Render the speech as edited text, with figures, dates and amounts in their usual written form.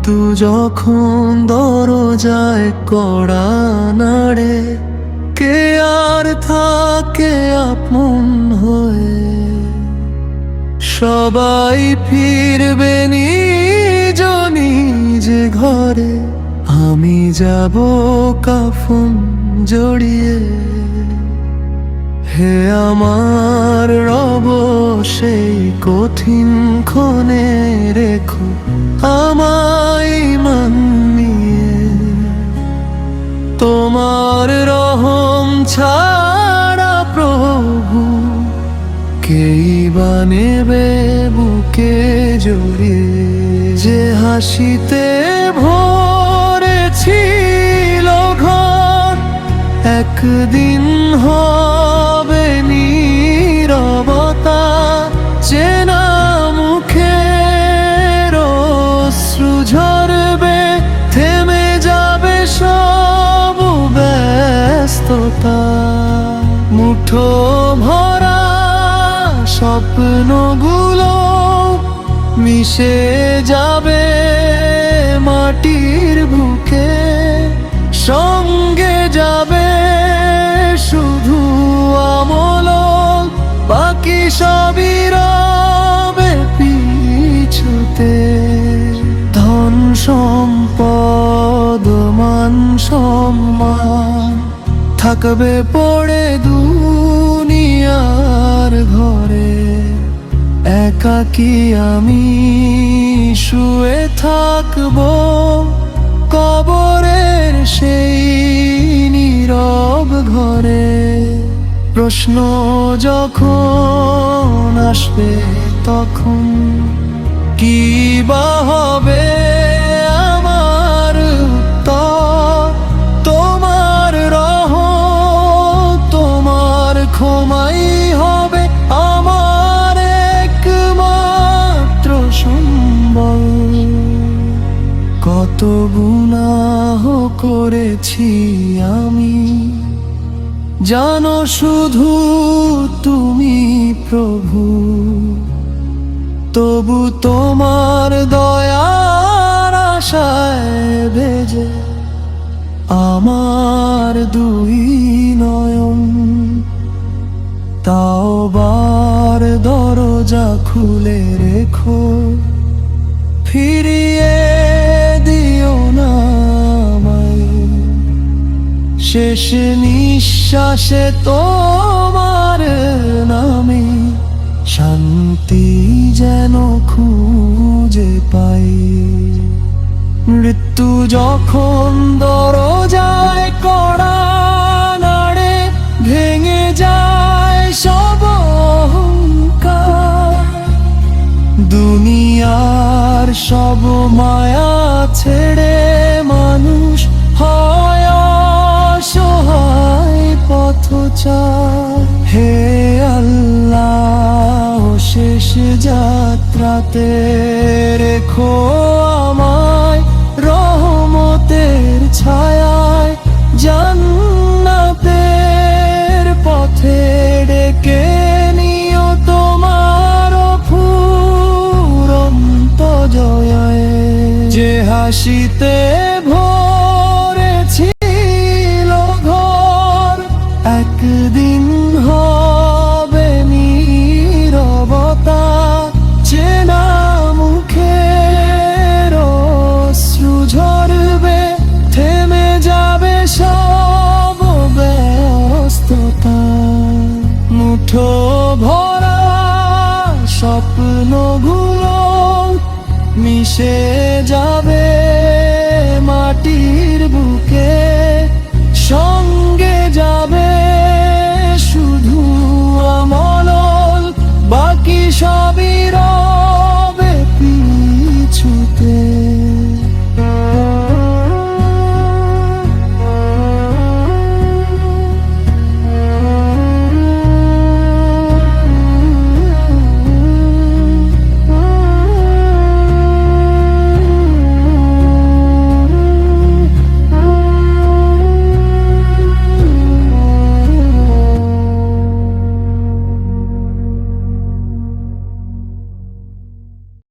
মৃত্যু যখন দরজায় কড়া নাড়ে, কে আর থাকে আপন হয়ে? সবাই ফিরবে নিজ নিজ ঘরে, আমি যাব কাফন জড়িয়ে। হে আমার রব সেই কঠিন ক্ষণে রেখো আমায় ঈমান নিয়ে। তোমার রহম ছাড়া প্রভু কেই বা নেবে বুকে জড়িয়ে। যে হাসিতে ভরেছিল ঘর, একদিন হবে নীরবতা। চেনা মুখের অশ্রু ঝরবে, থেমে যাবে সব ব্যস্ততা। মুঠো ভরা স্বপ্নগুলো মিশে যাবে মাটির বুকে। সঙ্গে যাবে শুধু আমল, বাকি সবই রবে পিছুতে। ধন সম্পদ মান সম্মান থাকবে পড়ে দুনিয়ার ঘরে। একাকী আমি শুয়ে থাকবো কবরের সেই নীরব ঘরে। প্রশ্ন যখন আসবে তখন কি বা হবে আমার উত্তর? তোমার রহম তোমার ক্ষমাই হবে আমার একমাত্র সম্বল। কত গুনাহ করেছি আমি, জানো শুধু তুমি প্রভু। তবু তোমার দয়ার আশায় ভেজে আমার দুই নয়ন। তাওবার দরজা খুলে রেখো, ফিরিয়ে দিও না আমায়। শেষ নিঃশ্বাসে তোমার নামে শান্তি যেন খুঁজে পাই। মৃত্যু যখন দরজায় কড়া নাড়ে, ভেঙে যায় সব অহংকার। দুনিয়ার সব মায়া ছেড়ে মানুষ হয় অসহায় পথচার। হে আল্লাহ শেষ যাত্রাতে রেখো আমায় রহমতের ছায়ায়। জান্নাতের পথে ডেকে নিও তোমার ফুরন্ত জয়ায়। যে হাসিতে ভরেছিল ঘর, একদিন হবে নীরবতা। চেনা মুখের অশ্রু ঝরবে, থেমে যাবে সব ব্যস্ততা। মুঠো ভরা স্বপ্নগুলো মিশে যাবে মাটির বুকে।